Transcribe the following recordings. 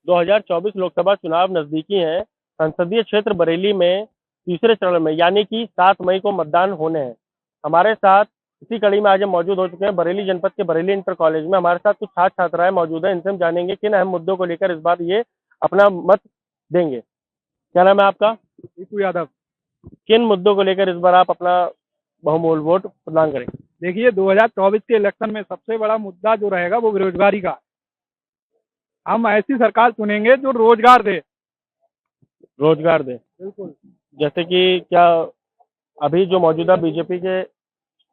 2024 लोकसभा चुनाव नजदीकी हैं। संसदीय क्षेत्र बरेली में तीसरे चरण में यानी कि 7 मई को मतदान होने हैं। हमारे साथ इसी कड़ी में आज हम मौजूद हो चुके हैं बरेली जनपद के बरेली इंटर कॉलेज में। हमारे साथ कुछ छात्र छात्राएं मौजूद हैं, इनसे हम जानेंगे किन अहम मुद्दों को लेकर इस बार ये अपना मत देंगे। क्या नाम है आपका? दीपू यादव। किन मुद्दों को लेकर इस बार आप अपना बहुमूल्य वोट प्रदान करें? देखिए 2024 के इलेक्शन में सबसे बड़ा मुद्दा जो रहेगा वो बेरोजगारी का। हम ऐसी सरकार चुनेंगे जो रोजगार दे। रोजगार दे। बिल्कुल। जैसे कि क्या अभी जो मौजूदा बीजेपी के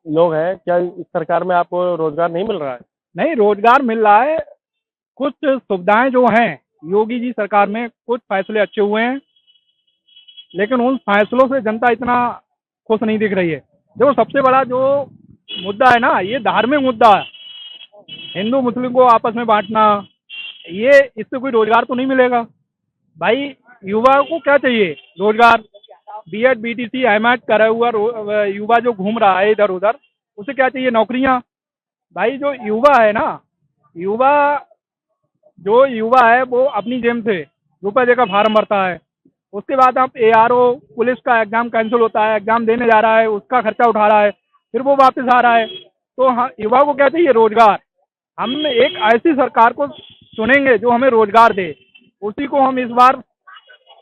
लोग हैं, क्या इस सरकार में आपको रोजगार नहीं मिल रहा है? नहीं, रोजगार मिल रहा है। कुछ सुविधाएं जो हैं योगी जी सरकार में, कुछ फैसले अच्छे हुए हैं, लेकिन उन फैसलों से जनता इतना खुश नहीं दिख रही है। देखो सबसे बड़ा जो मुद्दा है ना, ये धार्मिक मुद्दा है। हिंदू मुस्लिम को आपस में बांटना, ये इससे कोई रोजगार तो नहीं मिलेगा भाई। युवा को क्या चाहिए? रोजगार। बीएड बीटीसी एमएड करा हुआ युवा जो घूम रहा है इधर उधर, उसे क्या चाहिए? नौकरियां। भाई जो युवा है ना, युवा जो युवा है वो अपनी जेब से रुपए देकर फार्म भरता है। उसके बाद आप एआरओ पुलिस का एग्जाम कैंसिल होता है, एग्जाम देने जा रहा है, उसका खर्चा उठा रहा है, फिर वो वापस आ रहा है। तो हाँ, युवा को क्या चाहिए? रोजगार। हम एक ऐसी सरकार को चुनेंगे जो हमें रोजगार दे, उसी को हम इस बार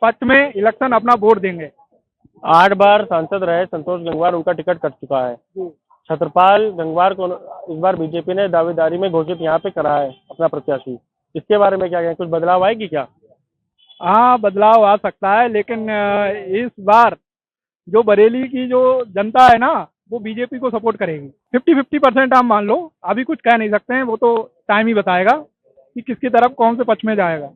पक्ष में इलेक्शन अपना वोट देंगे। 8 बार सांसद रहे संतोष गंगवार, उनका टिकट कट चुका है। छत्रपाल गंगवार को इस बार बीजेपी ने दावेदारी में घोषित यहाँ पे करा है अपना प्रत्याशी। इसके बारे में क्या कहें? कुछ बदलाव आएगी क्या? हाँ, बदलाव आ सकता है, लेकिन इस बार जो बरेली की जो जनता है ना, वो बीजेपी को सपोर्ट करेगी। 50-50% आप मान लो। अभी कुछ कह नहीं सकते हैं, वो तो टाइम ही बताएगा कि किसकी तरफ कौन से पक्ष में जाएगा।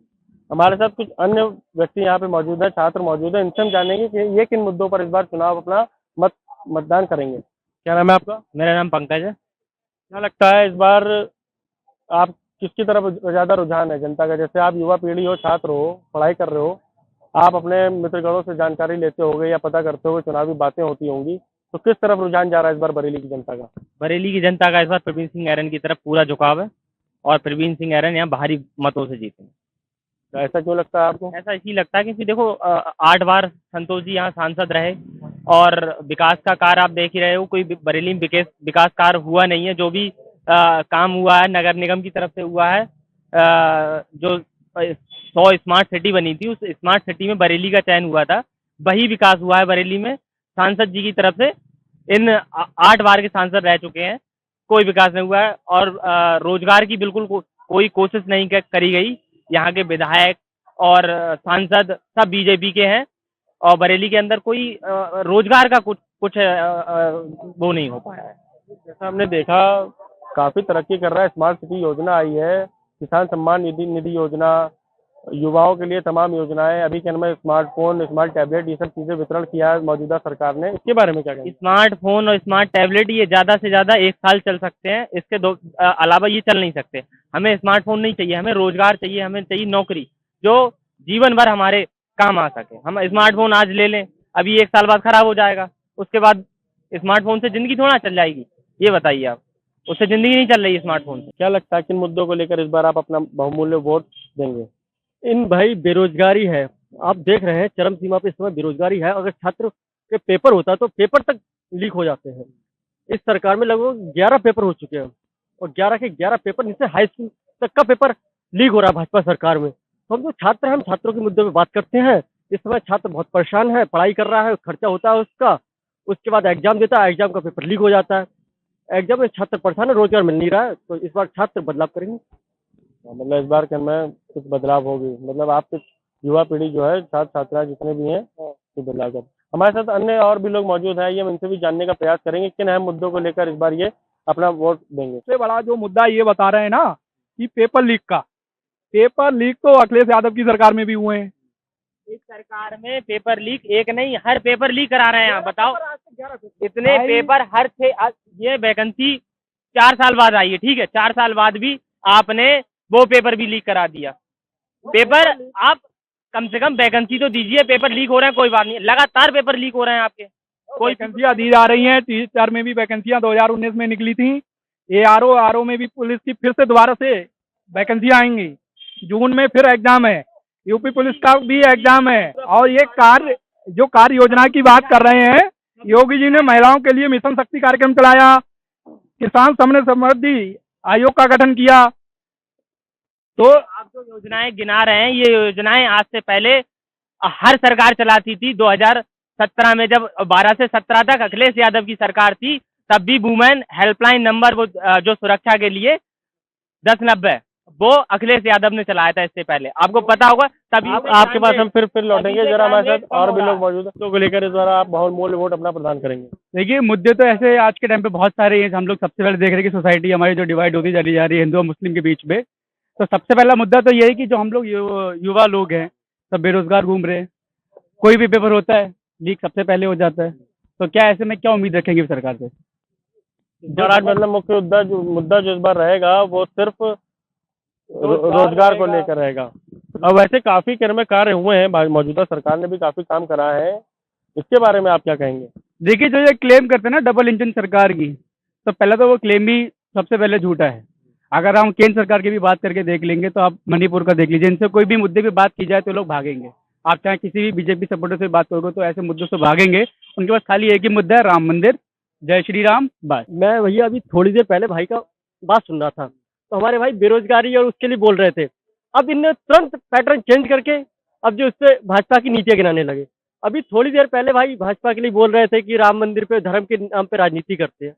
हमारे साथ कुछ अन्य व्यक्ति यहाँ पे मौजूद है, छात्र मौजूद है, इनसे हम जानेंगे कि ये किन मुद्दों पर इस बार चुनाव अपना मतदान करेंगे। क्या नाम है आपका? मेरा नाम पंकज है। क्या लगता है इस बार आप किसकी तरफ ज्यादा रुझान है जनता का? जैसे आप युवा पीढ़ी हो, छात्र हो, पढ़ाई कर रहे हो, आप अपने मित्रगणों से जानकारी लेते होगे या पता करते होगे, चुनावी बातें होती होंगी, तो किस तरफ रुझान जा रहा है इस बार बरेली की जनता का? बरेली की जनता का इस बार प्रवीण सिंह ऐरन की तरफ पूरा झुकाव है और प्रवीण सिंह ऐरन यहाँ भारी मतों से जीतेंगे। तो ऐसा क्यों लगता है आपको? ऐसा इसी लगता है क्योंकि देखो 8 बार संतोष जी यहाँ सांसद रहे और विकास का कार्य आप देख ही रहे हो, कोई बरेली में विकास कार्य हुआ नहीं है। जो भी काम हुआ है नगर निगम की तरफ से हुआ है। जो 100 स्मार्ट सिटी बनी थी, उस स्मार्ट सिटी में बरेली का चयन हुआ था, वही विकास हुआ है बरेली में सांसद जी की तरफ से। इन 8 बार के सांसद रह चुके हैं, कोई विकास नहीं हुआ है और रोजगार की बिल्कुल कोई कोशिश नहीं करी गई। यहाँ के विधायक और सांसद सब बीजेपी के हैं और बरेली के अंदर कोई रोजगार का कुछ वो नहीं हो पाया है। जैसा हमने देखा काफी तरक्की कर रहा है, स्मार्ट सिटी योजना आई है, किसान सम्मान निधि योजना, युवाओं के लिए तमाम योजनाएं, अभी के में स्मार्टफोन, स्मार्ट टैबलेट, ये सब चीजें वितरण किया है मौजूदा सरकार ने। इसके बारे में क्या कहेंगे? स्मार्टफोन और स्मार्ट टैबलेट ये ज़्यादा से ज़्यादा 1 साल चल सकते हैं, इसके अलावा ये चल नहीं सकते। हमें स्मार्टफोन नहीं चाहिए, हमें रोजगार चाहिए, हमें चाहिए नौकरी जो जीवन भर हमारे काम आ सके। हम स्मार्टफोन आज ले लें, अभी 1 साल बाद खराब हो जाएगा, उसके बाद स्मार्टफोन से जिंदगी थोड़ा चल जाएगी? ये बताइए आप, उससे जिंदगी नहीं चल रही है स्मार्टफोन से। क्या लगता है किन मुद्दों को लेकर इस बार आप अपना बहुमूल्य वोट देंगे? इन भाई बेरोजगारी है, आप देख रहे हैं चरम सीमा पे इस समय बेरोजगारी है। अगर छात्र के पेपर होता है तो पेपर तक लीक हो जाते हैं। इस सरकार में लगभग 11 पेपर हो चुके हैं और 11 के 11 पेपर नीचे हाई स्कूल तक का पेपर लीक हो रहा है भाजपा सरकार में। तो हम जो छात्र हैं, हम छात्रों के मुद्दे पे बात करते हैं। इस समय छात्र बहुत परेशान है, पढ़ाई कर रहा है, खर्चा होता है उसका, उसके बाद एग्जाम देता है, एग्जाम का पेपर लीक हो जाता है, एग्जाम में छात्र परेशान है, रोजगार मिल नहीं रहा है। तो इस बार छात्र बदलाव करेंगे। मतलब इस बार के में कुछ बदलाव होगी, मतलब आपके युवा पीढ़ी जो है, छात्र छात्राएं जितने भी हैं, तो बदलाव कर। हमारे साथ अन्य और भी लोग मौजूद हैं, ये हम इनसे भी जानने का प्रयास करेंगे किन अहम मुद्दों को लेकर इस बार ये अपना वोट देंगे। सबसे बड़ा जो मुद्दा ये बता रहे हैं ना कि पेपर लीक का, पेपर लीक तो अखिलेश यादव की सरकार में भी हुए हैं। इस सरकार में पेपर लीक एक नहीं, हर पेपर लीक करा रहे हैं। आप बताओ, इतने पेपर हर ये वैकेंसी 4 साल बाद आई है, ठीक है, 4 साल बाद भी आपने वो पेपर भी लीक करा दिया। पेपर आप कम से कम वैकेंसी तो दीजिए, पेपर लीक हो रहे हैं कोई बात नहीं, लगातार पेपर लीक हो रहे हैं आपके। कोई वैकेंसियां दी जा रही हैं, टीचर में भी वैकेंसियां 2019 में निकली थी, एआरओ में भी पुलिस की फिर से दोबारा से वैकेंसियां आएंगी। जून में फिर एग्जाम है, यूपी पुलिस का भी एग्जाम है। और ये कार्य योजना की बात कर रहे हैं, योगी जी ने महिलाओं के लिए मिशन शक्ति कार्यक्रम चलाया, किसान सम्मान समृद्धि आयोग का गठन किया। तो आप जो योजनाएं गिना रहे हैं, ये योजनाएं आज से पहले हर सरकार चलाती थी। 2017 में जब 12 से 17 तक अखिलेश यादव की सरकार थी, तब भी वुमेन हेल्पलाइन नंबर वो जो सुरक्षा के लिए 1090 वो अखिलेश यादव ने चलाया था इससे पहले, आपको पता होगा। तभी आपके पास हम फिर लौटेंगे। जरा हमारे साथ और भी लोग मौजूद हैं, तो को लेकर इस बार आप बहुमूल्य वोट अपना प्रदान करेंगे। देखिए, मुद्दे तो ऐसे आज के टाइम पे बहुत सारे हैं। हम लोग सबसे पहले देख रहे हैं कि सोसाइटी हमारी जो डिवाइड होती चली जा रही है हिंदू और मुस्लिम के बीच में। तो सबसे पहला मुद्दा तो यही कि जो हम लोग युवा लोग हैं सब बेरोजगार घूम रहे हैं। कोई भी पेपर होता है लीक सबसे पहले हो जाता है। तो क्या ऐसे में क्या उम्मीद रखेंगे सरकार से? और आज मतलब मुख्य मुद्दा जो इस बार रहेगा वो सिर्फ रोजगार को लेकर रहेगा। अब वैसे काफी कार्य हुए हैं, मौजूदा सरकार ने भी काफी काम करा है, इसके बारे में आप क्या कहेंगे? देखिए, जो ये क्लेम करते हैं ना डबल इंजन सरकार की, तो पहला तो वो क्लेम ही सबसे पहले झूठा है। अगर हम केंद्र सरकार की भी बात करके देख लेंगे तो आप मणिपुर का देख लीजिए, इनसे कोई भी मुद्दे पे बात की जाए तो लोग भागेंगे। आप चाहे किसी भी बीजेपी सपोर्टर से बात करोगे तो ऐसे मुद्दों से भागेंगे। उनके पास खाली एक ही मुद्दा है, राम मंदिर, जय श्री राम, बस। मैं भैया अभी थोड़ी देर पहले भाई का बात सुन रहा था, तो हमारे भाई बेरोजगारी और उसके लिए बोल रहे थे। अब इनने तुरंत पैटर्न चेंज करके अब जो उससे भाजपा की नीतियां गिनाने लगे। अभी थोड़ी देर पहले भाई भाजपा के लिए बोल रहे थे कि राम मंदिर पे धर्म के नाम पे राजनीति करते हैं,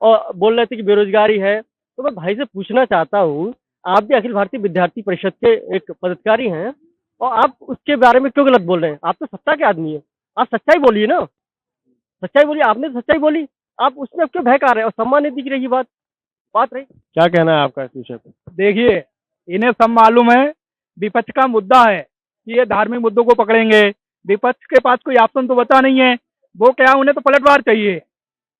और बोल रहे थे कि बेरोजगारी है। तो मैं भाई से पूछना चाहता हूँ, आप भी अखिल भारतीय विद्यार्थी परिषद के एक पदाधिकारी हैं, और आप उसके बारे में क्यों गलत बोल रहे हैं? आप तो सत्ता के आदमी है, आप सच्चाई बोलिए ना, सच्चाई बोलिए। आपने तो सच्चाई बोली, आप उसमें क्यों बहका रहे हैं? और सम्मान नहीं दिख रही बात रही। क्या कहना है आपका इस विषय पे? देखिए, इन्हें सब मालूम है विपक्ष का मुद्दा है कि ये धार्मिक मुद्दों को पकड़ेंगे। विपक्ष के पास कोई ऑप्शन तो बता नहीं है। वो क्या, उन्हें तो पलटवार चाहिए।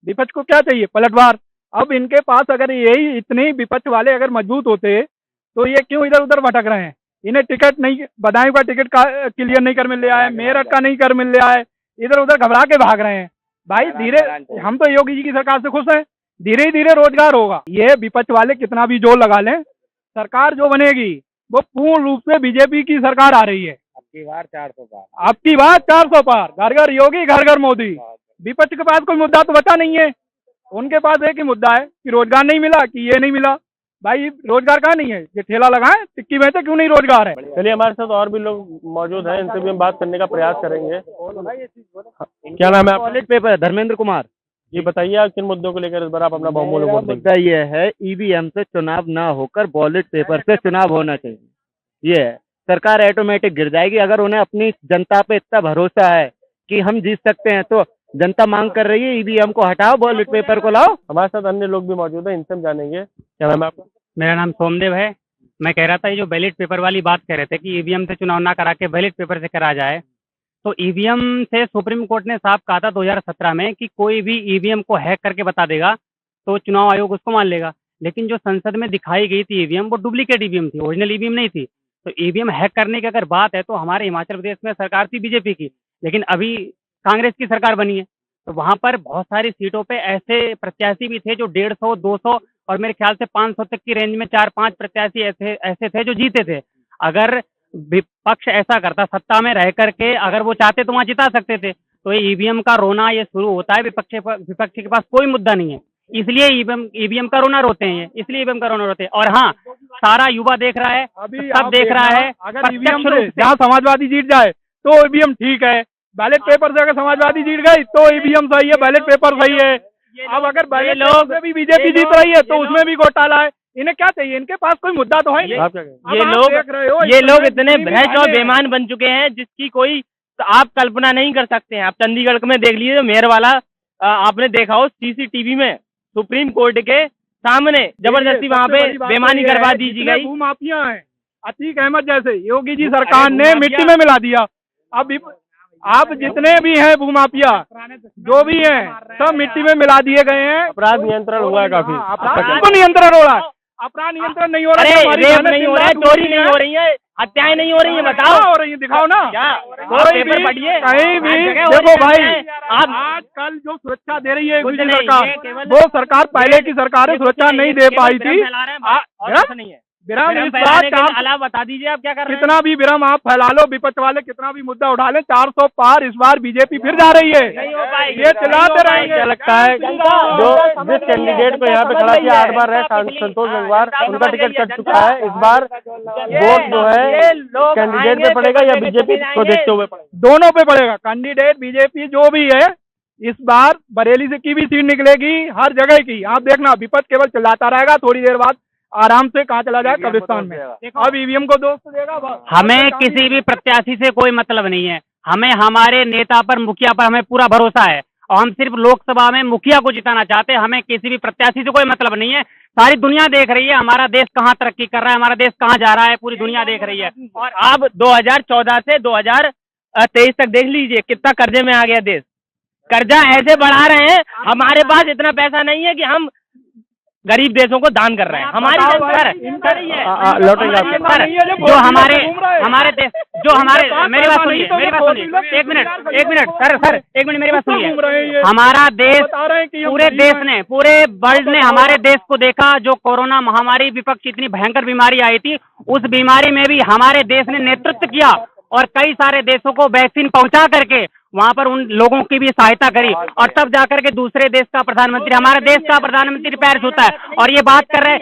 विपक्ष को क्या चाहिए? पलटवार। अब इनके पास अगर यही इतने ही विपक्ष वाले अगर मजबूत होते तो ये क्यों इधर उधर भटक रहे हैं? इन्हें टिकट नहीं, बदायूं का टिकट का क्लियर नहीं कर मिल रहा है, मेरठ का नहीं कर मिल रहा है, इधर उधर घबरा के भाग रहे हैं। भाई धीरे, हम तो योगी जी की सरकार से खुश हैं, धीरे धीरे रोजगार होगा। ये विपक्ष वाले कितना भी जोर लगा लें, सरकार जो बनेगी वो पूर्ण रूप से बीजेपी की सरकार आ रही है। आपकी बार 400 पार, आपकी बात 400 पार, घर घर योगी, घर घर मोदी। विपक्ष के पास कोई मुद्दा तो बचा नहीं है। उनके पास एक ही मुद्दा है कि रोजगार नहीं मिला, कि ये नहीं मिला। भाई रोजगार कहाँ नहीं है? ये ठेला लगाए, टिक्की बेचे, क्यों नहीं रोजगार है? चलिए, हमारे साथ और भी लोग मौजूद हैं, इनसे भी हम बात करने का प्रयास करेंगे। क्या नाम है आपका? Ballot paper, Dharmendra Kumar. ये बताइए, आप किन मुद्दों को लेकर इस बार आप अपना बहुमूल्य वोट देंगे? मुद्दा ये है, ईवीएम से चुनाव ना होकर बैलेट पेपर से चुनाव होना चाहिए। ये है, सरकार ऑटोमेटिक गिर जाएगी। अगर उन्हें अपनी जनता पे इतना भरोसा है कि हम जीत सकते हैं, तो जनता मांग कर रही है ईवीएम को हटाओ, बैलेट पेपर को लाओ। हमारे साथ अन्य लोग भी मौजूद हैं, इनसे हम जानेंगे। क्या नाम है आपका? मेरा नाम सोमदेव है। मैं कह रहा था, ये जो बैलेट पेपर वाली बात कह रहे थे कि ईवीएम से चुनाव ना करा के बैलेट पेपर से करा जाए, तो ईवीएम से सुप्रीम कोर्ट ने साफ कहा था 2017 में कि कोई भी ईवीएम को हैक करके बता देगा तो चुनाव आयोग उसको मान लेगा। लेकिन जो संसद में दिखाई गई थी ईवीएम, वो डुप्लीकेट ईवीएम थी, ओरिजिनल ईवीएम नहीं थी। तो ईवीएम हैक करने की अगर बात है तो हमारे हिमाचल प्रदेश में सरकार थी बीजेपी की, लेकिन अभी कांग्रेस की सरकार बनी है। तो वहाँ पर बहुत सारी सीटों पे ऐसे प्रत्याशी भी थे जो 150, 200 और मेरे ख्याल से 500 तक की रेंज में 4-5 प्रत्याशी ऐसे थे जो जीते थे। अगर विपक्ष ऐसा करता, सत्ता में रह करके अगर वो चाहते तो वहाँ जिता सकते थे। तो ये ईवीएम का रोना ये शुरू होता है, विपक्ष के पास कोई मुद्दा नहीं है, इसलिए ईवीएम का रोना रोते हैं, इसलिए ईवीएम का रोना रोते हैं। और हाँ, सारा युवा देख रहा है, अभी सब देख रहा है। अगर ईवीएम से जहाँ समाजवादी जीत जाए तो ईवीएम ठीक है, बैलेट पेपर से अगर समाजवादी जीत गई तो ईवीएम सही है, बैलेट पेपर सही है। अब अगर बैलेट पेपर से भी बीजेपी जीत रही है तो उसमें भी घोटाला है। इन्हें क्या चाहिए? इनके पास कोई मुद्दा तो है नहीं। ये लोग इतने भ्रष्ट और बेईमान बन चुके हैं जिसकी कोई आप कल्पना नहीं कर सकते हैं। आप चंडीगढ़ में देख लीजिए, मेयर वाला आपने देखा हो सीसीटीवी में, सुप्रीम कोर्ट के सामने जबरदस्ती वहाँ पे बेईमानी करवा दी गई। भूमाफिया है, अतीक अहमद जैसे योगी जी सरकार ने मिट्टी में मिला दिया। अब आप जितने भी हैं भूमाफिया जो भी हैं सब मिट्टी में मिला दिए गए हैं। अपराध नियंत्रण हुआ है काफी। अपराध तो नियंत्रण हो रहा है, अपराध नियंत्रण नहीं हो रहा है। रेप नहीं हो रहा है, चोरी नहीं हो रही है, हत्याएं नहीं हो रही है, बताओ हो रही है, दिखाओ ना। कोई पेपर पढ़िए, कहीं भी देखो भाई, आप आजकल जो सुरक्षा दे रही है सरकार, वो सरकार पहले की सरकार सुरक्षा नहीं दे पाई थी। विराम विराम इस बार फैलाने के 400 अलावा बता दीजिए आप क्या कर रहे हैं। कितना भी विराम आप फैला लो, विपक्ष वाले कितना भी मुद्दा उठा लें, 400 पार इस बार बीजेपी फिर जा रही है। नहीं हो पाएगी, ये चिल्लाते रहेंगे। क्या लगता है जो जिस कैंडिडेट को यहाँ पे खड़ा किया 8 बार रहे संतोष गंगवार, उनका टिकट कट चुका है, इस बार वोट जो है कैंडिडेट पे पड़ेगा या बीजेपी को देखते हुए पड़ेगा? दोनों पे पड़ेगा, कैंडिडेट बीजेपी जो भी है। इस बार बरेली से की भी सीट निकलेगी, हर जगह की। आप देखना, विपक्ष केवल चिल्लाता रहेगा, थोड़ी देर बाद आराम से कहाँ चला जाए, कब्रिस्तान में। अब ईवीएम को दोस्त देगा बस। हमें किसी भी प्रत्याशी से कोई मतलब नहीं है, हमें हमारे नेता पर, मुखिया पर हमें पूरा भरोसा है और हम सिर्फ लोकसभा में मुखिया को जिताना चाहते हैं। हमें किसी भी प्रत्याशी से कोई मतलब नहीं है। सारी दुनिया देख रही है हमारा देश कहाँ तरक्की कर रहा है, हमारा देश कहाँ जा रहा है, पूरी दुनिया देख रही है। और अब 2014 से 2023 तक देख लीजिए कितना कर्जे में आ गया देश। कर्जा ऐसे बढ़ा रहे हैं, हमारे पास इतना पैसा नहीं है कि हम गरीब देशों को दान कर रहे हैं। हमारी बताओ जनता भाई, है, इनका नहीं है। लौटेंगे आपके पास। नहीं है, जो हमारे हमारे देश, जो हमारे, मेरी बात सुनिए, मेरी बात सुनिए, एक मिनट सर, एक मिनट मेरी बात सुनिए। हमारा देश, पूरे देश ने, पूरे वर्ल्ड ने हमारे देश को देखा। जो कोरोना महामारी, विपक्ष इतनी भयंकर बीमारी आई थी, उस बीमारी में भी हमारे देश ने नेतृत्व किया और कई सारे देशों को वैक्सीन पहुंचा करके वहां पर उन लोगों की भी सहायता करी और तब जाकर के दूसरे देश का प्रधानमंत्री, हमारे देश का प्रधानमंत्री पैर छूता है। और ये बात कर रहे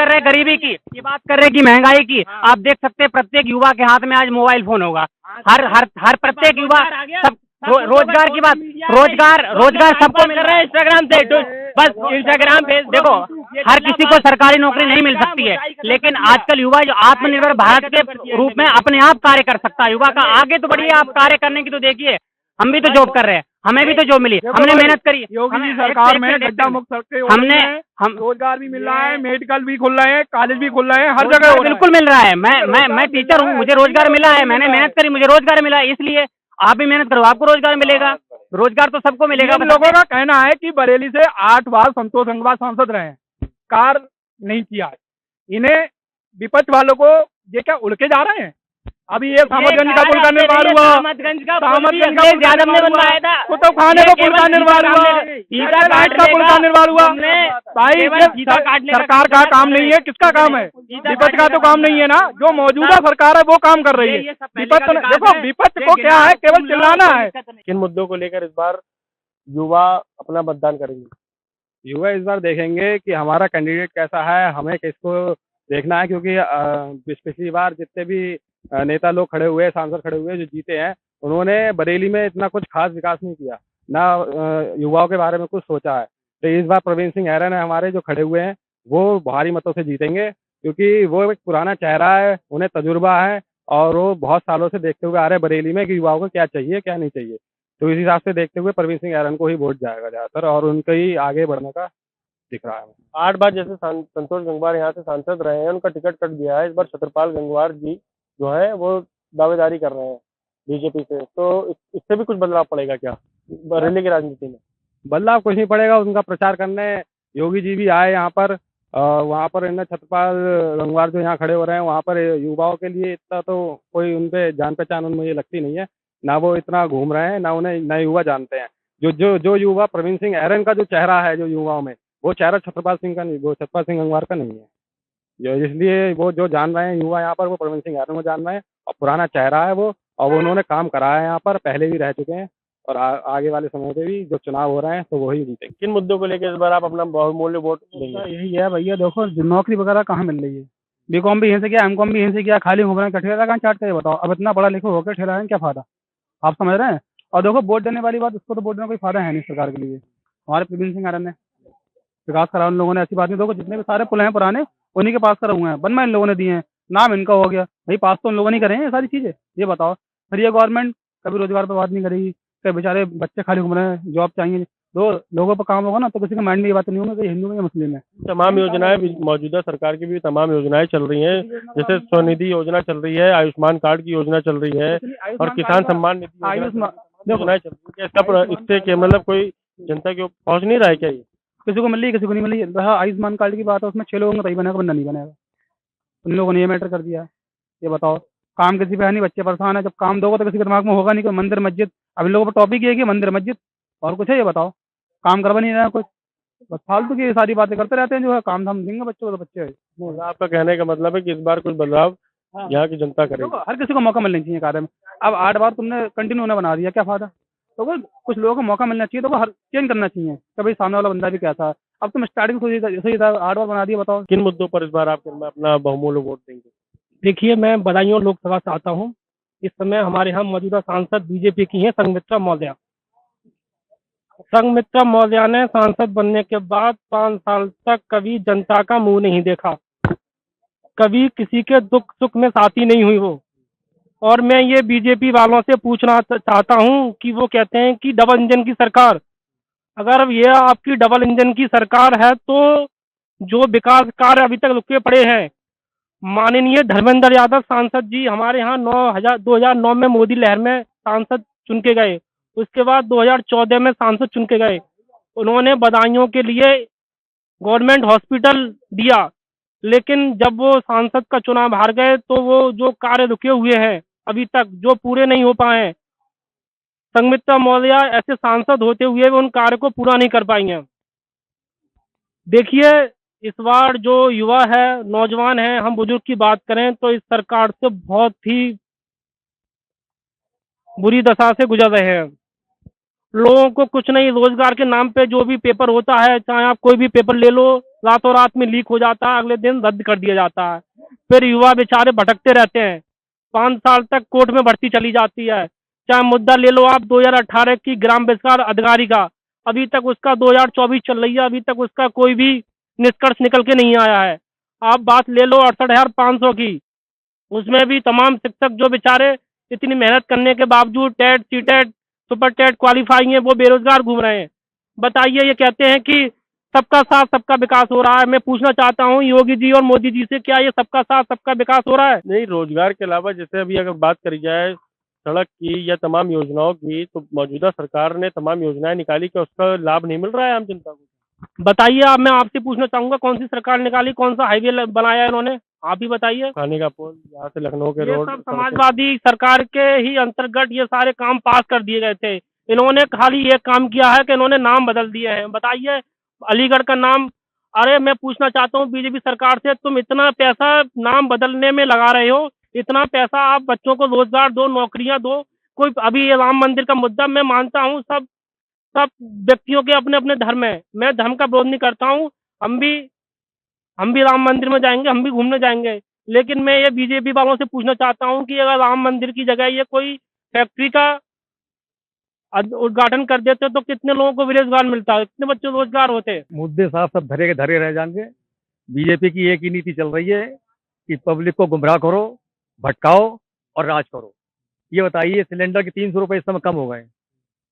हैं गरीबी की, ये बात कर रहे हैं कि महंगाई की। आप देख सकते हैं प्रत्येक युवा के हाथ में आज मोबाइल फोन होगा। हर प्रत्येक युवा, सब रोजगार की बात, रोजगार सबको मिल रहा है इंस्टाग्राम से। बस इंस्टाग्राम पे देखो, हर किसी को सरकारी नौकरी नहीं मिल सकती है, लेकिन आजकल युवा जो आत्मनिर्भर भारत के रूप में अपने आप कार्य कर सकता है। युवा का आगे तो बढ़िए, आप कार्य करने की तो देखिए, हम भी तो जॉब कर रहे हैं, हमें भी तो जॉब मिली, हमने मेहनत करी। योगी जी सरकार में गड्ढा मुक्त सड़कें हो रही हैं, हम रोजगार भी मिल रहा है, मेडिकल भी खुल रहे हैं, कॉलेज भी खुल रहे हैं, हर जगह हो रहा है। बिल्कुल मिल रहा है। मैं टीचर हूँ, मुझे रोजगार मिला है, मैंने मेहनत करी, मुझे रोजगार मिला है। इसलिए आप भी मेहनत करो, आपको रोजगार मिलेगा। रोजगार तो सबको मिलेगा। इन लोगों का कहना है कि बरेली से 8 बार संतोष गंगवार सांसद रहे हैं, कार नहीं किया है। इन्हें विपक्ष वालों को ये क्या उड़ के जा रहे हैं? अभी ये सामतगंज का पुल का निर्माण हुआ, सामतगंज का पुल का बनवाया था, कुतुब खाने का पुल का निर्माण हुआ, लाइट का पुल का निर्माण हुआ। भाई ये सरकार का काम नहीं है, किसका काम है? विपक्ष का तो काम नहीं है ना। जो मौजूदा सरकार है वो काम कर रही है। विपक्ष देखो, विपक्ष को क्या है, केवल चिल्लाना है। किन मुद्दों को लेकर इस बार युवा अपना मतदान करेंगे? युवा इस बार देखेंगे कि हमारा कैंडिडेट कैसा है, हमें किसको देखना है, क्योंकि पिछली बार जितने भी नेता लोग खड़े हुए, सांसद खड़े हुए जो जीते हैं, उन्होंने बरेली में इतना कुछ खास विकास नहीं किया, ना युवाओं के बारे में कुछ सोचा है। तो इस बार प्रवीण सिंह ऐरन है हमारे जो खड़े हुए हैं, वो भारी मतों से जीतेंगे, क्योंकि वो एक पुराना चेहरा है, उन्हें तजुर्बा है और वो बहुत सालों से देखते हुए आ रहे हैं बरेली में कि युवाओं को क्या चाहिए क्या नहीं चाहिए। तो इस हिसाब से देखते हुए प्रवीण सिंह ऐरन को ही वोट जाएगा ज़्यादातर और उनका ही आगे बढ़ने का दिख रहा है। 8 बार जैसे संतोष गंगवार यहाँ से सांसद रहे हैं, उनका टिकट कट गया है। इस बार छत्रपाल गंगवार जी जो है वो दावेदारी कर रहे हैं बीजेपी से, तो इससे भी कुछ बदलाव पड़ेगा क्या बरेली की राजनीति में? बदलाव कुछ नहीं पड़ेगा। उनका प्रचार करने योगी जी भी आए यहाँ पर, वहाँ पर इन्हें छत्रपाल गंगवार जो यहाँ खड़े हो रहे हैं, वहाँ पर युवाओं के लिए इतना तो कोई उन पे जान पहचान मुझे लगती नहीं है, ना वो इतना घूम रहे हैं, ना उन्हें नए युवा जानते हैं। जो युवा प्रवीण सिंह ऐरन का जो चेहरा है जो युवाओं में, वो चेहरा छत्रपाल सिंह का नहीं, वो छत्रपाल सिंह गंगवार का नहीं है। इसलिए वो जो जान रहे हैं युवा यहाँ पर, वो प्रवीण सिंह ऐरन को जान रहे हैं और पुराना चेहरा है वो, और उन्होंने काम कराया है यहाँ पर, पहले भी रह चुके हैं और आगे वाले समय पे भी जो चुनाव हो रहे हैं तो वही जीतेंगे। किन मुद्दों को लेकर इस बार आप अपना बहुमूल्य वोट देंगे? यही है भैया, देखो नौकरी वगैरह कहाँ मिल रही है? बीकॉम भी यहीं से किया, एमकॉम भी यहीं से किया, खाली घूम रहे हैं, ठेला कहाँ चाटते हैं बताओ? अब इतना पढ़ा लिखा होकर ठेला है, क्या फायदा? आप समझ रहे हैं? और देखो वोट देने वाली बात, उसको तो वोट देने कोई फायदा है नहीं सरकार के लिए। हमारे प्रवीण सिंह ऐरन ने विकास करा उन लोगों ने, ऐसी बात नहीं। देखो जितने भी सारे पुल हैं पुराने, उन्हीं के पास करे हुए हैं, बनवा इन लोगों ने दिए हैं, नाम इनका हो गया भाई, पास तो उन लोगों ने करे हैं सारी चीजें। ये बताओ, फिर ये गवर्नमेंट कभी रोजगार पर बात नहीं करेगी, कभी बेचारे बच्चे खाली घूम रहे हैं, जॉब चाहिए, दो लोगों पर काम होगा ना तो किसी के माइंड में ये बात नहीं होगी कि हिंदू में या मुस्लिम है। तमाम योजनाएं मौजूदा सरकार की भी तमाम योजनाएं चल रही हैं, जैसे स्वनिधि योजना चल रही है, आयुष्मान कार्ड की योजना चल रही है और किसान सम्मान निधि योजनाएं चल रही है। इससे क्या मतलब कोई जनता के पहुंच नहीं रहा है क्या? ये किसी को मिल रही, किसी को नहीं मिल रही। आयुष्मान कार्ड की बात है, उसमें 6 लोगों का तभी बनेगा, बंदा नहीं बनेगा। उन लोगों ने ये मैटर कर दिया। ये बताओ, काम किसी पे है नहीं, बच्चे परेशान है, जब काम दोगे तो किसी के दिमाग में होगा नहीं कोई मंदिर मस्जिद। अब इन लोगों पर टॉपिक ये है कि मंदिर मस्जिद और कुछ है? ये बताओ, काम करवा नहीं रहा है कुछ। बस फालतू की ये सारी बातें करते रहते हैं, जो है काम धाम देंगे बच्चों को तो बच्चे मतलब आपका कहने का मतलब है कि इस बार कुछ बदलाव यहाँ की जनता देखो, करेगी। हर किसी को मौका मिलना चाहिए कार्य में। अब 8 बार तुमने कंटिन्यू उन्हें बना दिया, क्या फायदा? तो वो कुछ लोगों को मौका मिलना चाहिए, तो वो हर चेंज करना चाहिए कि भाई सामने वाला बंदा भी कैसा है। अब तुम स्टार्टिंग सही था, 8 बार बना दिया, बताओ। किन मुद्दों पर इस बार आप अपना बहुमूल्य वोट देंगे? देखिए, मैं बदायूं लोकसभा से आता हूँ। इस समय हमारे यहाँ मौजूदा सांसद बीजेपी की हैं, संघमित्रा मौर्य। संघमित्रा मौर्य ने सांसद बनने के बाद 5 साल तक कभी जनता का मुंह नहीं देखा, कभी किसी के दुख सुख में साथी नहीं हुई वो। और मैं ये बीजेपी वालों से पूछना चाहता हूँ कि वो कहते हैं कि डबल इंजन की सरकार, अगर ये आपकी डबल इंजन की सरकार है तो जो विकास कार्य अभी तक रुके पड़े हैं, माननीय धर्मेंद्र यादव सांसद जी हमारे यहाँ 2009 में मोदी लहर में सांसद चुन के गए। उसके बाद 2014 में सांसद चुन के गए। उन्होंने बदायूं के लिए गवर्नमेंट हॉस्पिटल दिया, लेकिन जब वो सांसद का चुनाव हार गए तो वो जो कार्य रुके हुए हैं अभी तक जो पूरे नहीं हो पाए हैं, संघमित्रा मौर्य ऐसे सांसद होते हुए भी उन कार्य को पूरा नहीं कर पाई हैं। देखिए, इस बार जो युवा है, नौजवान है, हम बुजुर्ग की बात करें तो इस सरकार से बहुत ही बुरी दशा से गुजर रहे हैं। लोगों को कुछ नहीं, रोजगार के नाम पे जो भी पेपर होता है, चाहे आप कोई भी पेपर ले लो, रातों रात में लीक हो जाता है, अगले दिन रद्द कर दिया जाता है। फिर युवा बेचारे भटकते रहते हैं, 5 साल तक कोर्ट में भर्ती चली जाती है। चाहे मुद्दा ले लो आप 2018 की ग्राम विकास अधिकारी का, अभी तक उसका 2024 चल रही है, अभी तक उसका कोई भी निष्कर्ष निकल के नहीं आया है। आप बात ले लो 68,500 की, उसमें भी तमाम शिक्षक जो बेचारे इतनी मेहनत करने के बावजूद TET CTET super TET qualify है, वो बेरोजगार घूम रहे हैं। बताइए, ये कहते हैं कि सबका साथ सबका विकास हो रहा है। मैं पूछना चाहता हूँ योगी जी और मोदी जी से, क्या ये सबका साथ सबका विकास हो रहा है? नहीं, रोजगार के अलावा जैसे अभी अगर बात करी जाए सड़क की या तमाम योजनाओं की, तो मौजूदा सरकार ने तमाम योजनाएं निकाली, कि उसका लाभ नहीं मिल रहा है आम जनता को। बताइए, अब मैं आपसे पूछना चाहूंगा, कौन सी सरकार निकाली, कौन सा हाईवे बनाया इन्होंने, आप ही बताइए। खाने का पुल, यहाँ से लखनऊ के ये रोड, सब समाजवादी सरकार के ही अंतर्गत ये सारे काम पास कर दिए गए थे। इन्होंने खाली ये काम किया है कि इन्होंने नाम बदल दिए हैं। बताइए, अलीगढ़ का नाम, अरे मैं पूछना चाहता हूँ बीजेपी सरकार से, तुम इतना पैसा नाम बदलने में लगा रहे हो, इतना पैसा आप बच्चों को रोजगार दो, नौकरियां दो। कोई अभी ये राम मंदिर का मुद्दा, मैं मानता हूँ सब सब व्यक्तियों के अपने अपने धर्म है, मैं धर्म का विरोध नहीं करता हूँ। हम भी राम मंदिर में जाएंगे, हम भी घूमने जाएंगे, लेकिन मैं ये बीजेपी वालों से पूछना चाहता हूँ कि अगर राम मंदिर की जगह ये कोई फैक्ट्री का उद्घाटन कर देते तो कितने लोगों को रोजगार मिलता है, कितने बच्चों को रोजगार होते। मुद्दे साफ सब धरे के धरे रह जाएंगे। बीजेपी की एक ही नीति चल रही है कि पब्लिक को गुमराह करो, भटकाओ और राज करो। ये बताइए, सिलेंडर के 300 रुपये इस समय कम हो गए,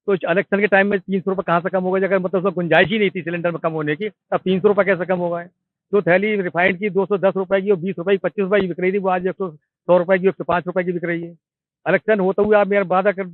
तो इलेक्शन के टाइम में 300 रुपये कहाँ से कम हो गए? अगर मतलब उसमें गुंजाइश ही नहीं थी सिलेंडर में कम होने की, अब 300 रुपये कैसे कम हो गए? तो थैली रिफाइंड की 210 रुपए की और 20 रुपए की 25 रुपए की बिक रही थी, वो आज 100 रुपए की 105 रुपए की बिक रही है। इलेक्शन होते हुए आप मेरा वादा कर,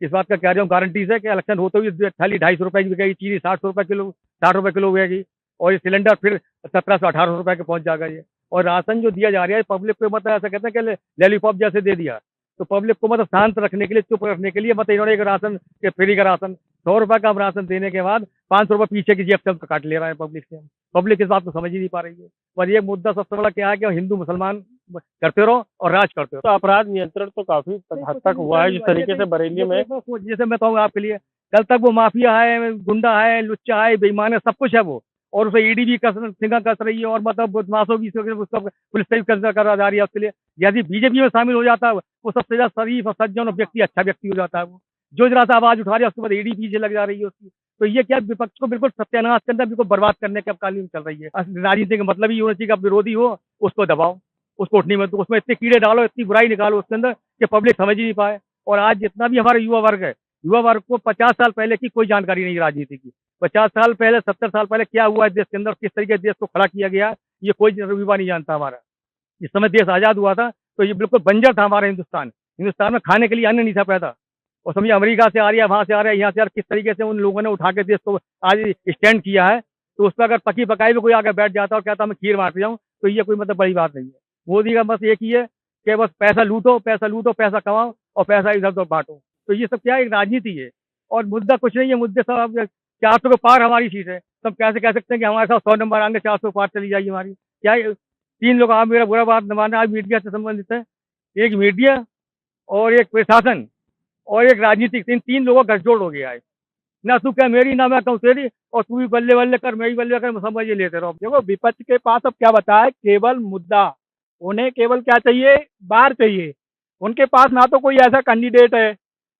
इस बात का कह रहा हूँ गारंटी से कि इलेक्शन होते हुए थाली 250 रुपए की बिकेगी, चीनी 60 रुपए किलो, 60 रुपए किलो बिकेगी, और ये सिलेंडर फिर 1718 रुपए के पहुंच जाएगा ये। और राशन जो दिया जा रहा है पब्लिक को, मतलब ऐसा कहते हैं कि लैलीपॉप जैसे दे दिया, तो पब्लिक को मतलब शांत रखने के लिए, चुप रखने के लिए, मतलब इन्होंने एक राशन के फ्री का राशन 100 रुपए का राशन देने के बाद 500 रुपए पीछे की जेब से काट ले रहा है पब्लिक से। पब्लिक इस बात को समझ ही नहीं पा रही है। पर ये मुद्दा सबसे बड़ा क्या है कि हिंदू मुसलमान करते रहो और राज करते रहो। तो अपराध नियंत्रण तो काफी हद तक हुआ है, जिस तरीके से बरेली में, जैसे मैं कहूँगा आपके लिए, कल तक वो माफिया है, गुंडा है, लुच्चा है, बेईमान है, सब कुछ है वो, और उसे ईडी भी सिंगा कस रही है, और मतलब बदमाशों भी उसका पुलिस से भी करा जा रही है उसके लिए। यदि बीजेपी में शामिल हो जाता है वो सबसे ज्यादा शरीफ और सज्जन और व्यक्ति, अच्छा व्यक्ति हो जाता है वो, जो जरा सा आवाज उठा रही है उसके बाद ईडी पीछे लग जा रही है उसकी। तो ये क्या, विपक्ष को बिल्कुल सत्यानाश के अंदर बिल्कुल बर्बाद करने के अब कालीन चल रही है। राजनीति का मतलब ही होना चाहिए कि अब विरोधी हो उसको दबाओ, उसको उठने में, तो उसमें इतने कीड़े डालो, इतनी बुराई निकालो उसके अंदर कि पब्लिक समझ ही नहीं पाए। और आज जितना भी हमारा युवा वर्ग है, युवा वर्ग को 50 साल पहले की कोई जानकारी नहीं राजनीति की। 50 साल पहले, 70 साल पहले क्या हुआ है देश के अंदर, किस तरीके से देश को खड़ा किया गया, ये कोई युवा नहीं जानता हमारा। इस समय देश आजाद हुआ था तो ये बिल्कुल बंजर था हमारा हिंदुस्तान। हिंदुस्तान में खाने के लिए अन्न नहीं था पैदा, और समझिए अमेरिका से आ रही है, वहां से आ रहा है, यहाँ से आ रहा है, किस तरीके से उन लोगों ने उठा के देश को आज स्टैंड किया है। तो उस पर अगर पकी पकाई में कोई आकर बैठ जाता और कहता मैं खीर बांट जाऊँ, तो ये कोई मतलब बड़ी बात नहीं है। मोदी का बस एक ही है कि बस पैसा लूटो, पैसा लूटो, पैसा कमाओ और पैसा इधर उधर बांटो। तो ये सब क्या है, एक राजनीति है और मुद्दा कुछ नहीं है। मुद्दे सब 400 के पार हमारी सीट है, तब कैसे कह सकते हैं कि हमारे साथ 100 नंबर आएंगे, 400 पार चली जाएगी हमारी? क्या 3 लोग, आप मेरा बुरा बात न मानना, आज मीडिया से संबंधित है। एक मीडिया और एक प्रशासन और एक राजनीतिक, इन 3 लोगों का गठजोड़ हो गया है। ना तू क्या मेरी, ना मैं कहूँ तेरी, और तू भी बल्ले बल्ले कर, मैं भी बल्ले कर, समझ ये लेते रहो। देखो, विपक्ष के पास अब क्या बता है, केवल मुद्दा। उन्हें केवल क्या चाहिए, बार चाहिए। उनके पास ना तो कोई ऐसा कैंडिडेट है,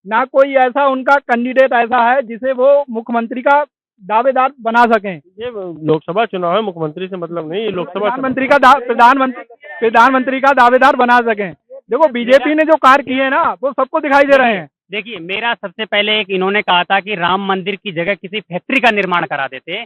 ना कोई ऐसा उनका कैंडिडेट ऐसा है जिसे वो मुख्यमंत्री का दावेदार बना सकें। ये लोकसभा चुनाव है, मुख्यमंत्री से मतलब नहीं, ये लोकसभा प्रधानमंत्री का दावेदार बना सकें। देखो, बीजेपी ने जो कार्य किए हैं ना, वो सबको दिखाई दे रहे हैं। देखिए, मेरा सबसे पहले एक इन्होंने कहा था कि राम मंदिर की जगह किसी फैक्ट्री का निर्माण करा देते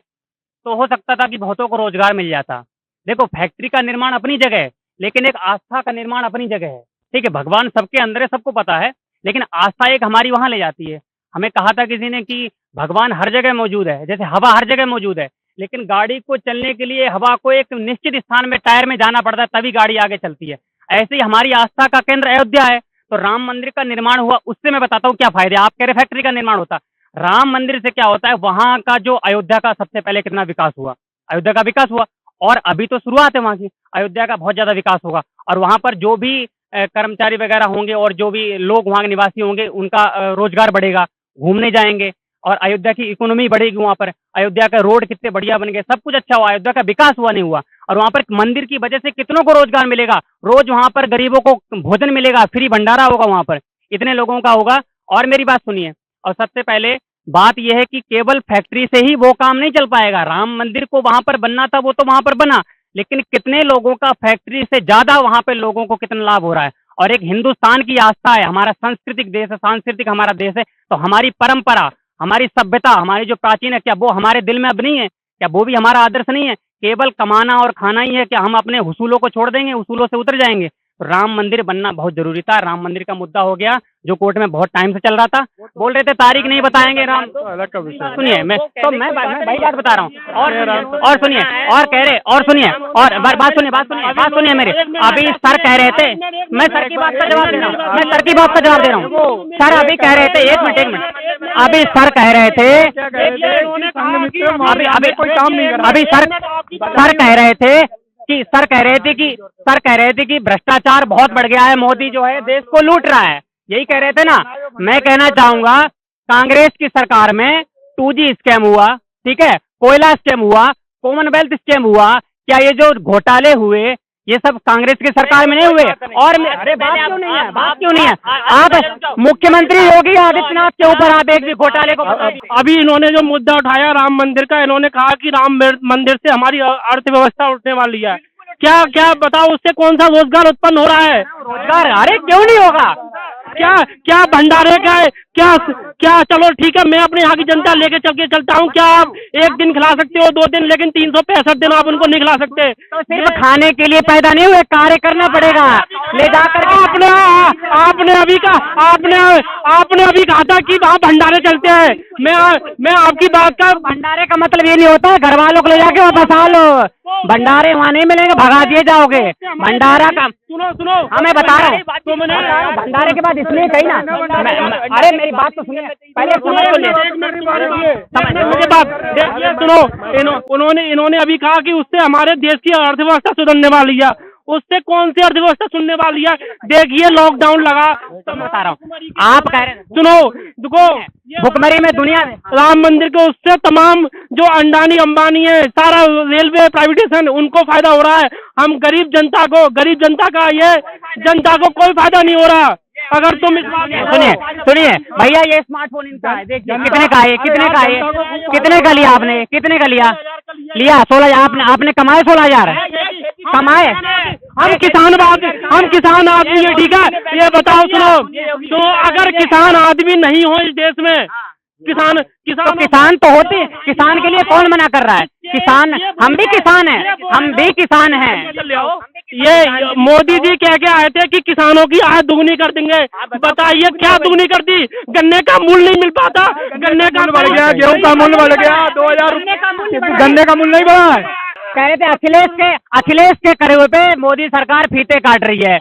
तो हो सकता था कि बहुतों को रोजगार मिल जाता। देखो, फैक्ट्री का निर्माण अपनी जगह है, लेकिन एक आस्था का निर्माण अपनी जगह है। ठीक है, भगवान सबके अंदर है, सबको पता है, लेकिन आस्था एक हमारी वहां ले जाती है। हमें कहा था किसी ने कि भगवान हर जगह मौजूद है, जैसे हवा हर जगह मौजूद है, लेकिन गाड़ी को चलने के लिए हवा को एक निश्चित स्थान में टायर में जाना पड़ता है, तभी गाड़ी आगे चलती है। ऐसे ही हमारी आस्था का केंद्र अयोध्या है, तो राम मंदिर का निर्माण हुआ, उससे मैं बताता हूँ क्या फायदे। आप कह रहे फैक्ट्री का निर्माण होता, राम मंदिर से क्या होता है, वहां का जो अयोध्या का सबसे पहले कितना विकास हुआ, अयोध्या का विकास हुआ, और अभी तो शुरुआत है वहां की, अयोध्या का बहुत ज्यादा विकास होगा। और वहां पर जो भी कर्मचारी वगैरह होंगे और जो भी लोग वहां के निवासी होंगे, उनका रोजगार बढ़ेगा, घूमने जाएंगे, और अयोध्या की इकोनॉमी बढ़ेगी। वहां पर अयोध्या का रोड कितने बढ़िया बन गए, सब कुछ अच्छा हुआ, अयोध्या का विकास हुआ नहीं हुआ। और वहां पर मंदिर की वजह से कितनों को रोजगार मिलेगा, रोज वहां पर गरीबों को भोजन मिलेगा, फ्री भंडारा होगा वहां पर, इतने लोगों का होगा। और मेरी बात सुनिए, और सबसे पहले बात यह है कि केवल फैक्ट्री से ही वो काम नहीं चल पाएगा। राम मंदिर को वहां पर बनना था, वो तो वहां पर बना, लेकिन कितने लोगों का फैक्ट्री से ज्यादा वहां पे लोगों को कितना लाभ हो रहा है। और एक हिंदुस्तान की आस्था है, हमारा सांस्कृतिक देश है, सांस्कृतिक हमारा देश है, तो हमारी परंपरा, हमारी सभ्यता, हमारी जो प्राचीन है, क्या वो हमारे दिल में अब नहीं है? क्या वो भी हमारा आदर्श नहीं है? केवल कमाना और खाना ही है? क्या हम अपने हुसूलों को छोड़ देंगे, हुसूलों से उतर जाएंगे? तो राम मंदिर बनना बहुत जरूरी था। राम मंदिर का मुद्दा हो गया, जो कोर्ट में बहुत टाइम से चल रहा था। बोल रहे थे तारीख नहीं बताएंगे राम, अलग का विषय। सुनिए, मैं वही बात बता रहा हूँ। और सुनिए, और कह रहे, और सुनिए, और बात सुनिए मेरे। अभी सर कह रहे थे, मैं सर की बात का जवाब दे रहा हूँ, मैं सर की बात का जवाब दे रहा हूँ। सर अभी कह रहे थे, एक मिनट, अभी सर कह रहे थे, अभी सर कह रहे थे कि भ्रष्टाचार बहुत बढ़ गया है, मोदी जो है देश को लूट रहा है, यही कह रहे थे ना। मैं कहना चाहूंगा, कांग्रेस की सरकार में 2G स्कैम हुआ, ठीक है, कोयला स्कैम हुआ, कॉमनवेल्थ स्कैम हुआ, क्या ये जो घोटाले हुए ये सब कांग्रेस की सरकार में नहीं हुए? और अरे बात क्यों नहीं है? आप मुख्यमंत्री योगी आदित्यनाथ के ऊपर आप एक भी घोटाले को अभी इन्होंने जो मुद्दा उठाया राम मंदिर का, इन्होंने कहा कि राम मंदिर से हमारी अर्थव्यवस्था उठने वाली है। क्या क्या बताओ, उससे कौन सा रोजगार उत्पन्न हो रहा है? रोजगार, अरे क्यों नहीं होगा? क्या भंडारे का है? क्या चलो ठीक है, मैं अपने यहाँ की जनता लेके चलता हूँ। क्या आप एक दिन खिला सकते हो, 2 दिन, लेकिन 365 दिन आप उनको नहीं खिला सकते। तो सिर्फ खाने के लिए पैदा नहीं हुए, कार्य करना पड़ेगा। ले जाकर आपने अभी कहा था कि वहाँ भंडारे चलते हैं। मैं आपकी बात का, भंडारे का मतलब ये नहीं होता है घर वालों को ले जाके वापस आ लो, भंडारे वहाँ नहीं मिलेंगे, भगा दिए जाओगे। भंडारा का सुनो, हाँ मैं बता रहा हूँ, भंडारे के बाद इसलिए कही ना, अरे मेरी बात तो सुनिए पहले, मुझे बात सुनो। इन्होंने अभी कहा कि उससे हमारे देश की अर्थव्यवस्था सुधरने वाली है। उससे कौन सी अर्थव्यवस्था सुनने वाली है? देखिए लॉकडाउन लगा, तो बता रहा हूँ, आप कह रहे हैं, सुनो, देखो भुखमरी में दुनिया में राम मंदिर के उससे तमाम जो अंडानी अंबानी है, सारा रेलवे प्राइवेटाइजेशन, उनको फायदा हो रहा है। हम गरीब जनता का ये जनता को कोई फायदा नहीं हो रहा। अगर तुम सुनिए भैया, ये स्मार्टफोन इनका है, देखिए कितने का लिया आपने? कितने का लिया 16,000 आपने कमाए 16,000 कमाए। हम किसान आदमी है, ठीक है, ये बताओ। सुनो, अगर किसान आदमी नहीं हो इस देश में, किसान तो होते, किसान के लिए कौन मना कर रहा है? किसान, हम भी किसान हैं। ये मोदी जी कह के आए थे कि किसानों की आय दुगनी कर देंगे। बताइए क्या दुगनी कर दी? गन्ने का मूल्य नहीं मिल पाता, गन्ने का बढ़ गया, गेहूं का मूल्य बढ़ गया, 2000 गन्ने का मूल्य नहीं बढ़ा है। कह रहे थे अखिलेश के करे हुए पे मोदी सरकार फीते काट रही है।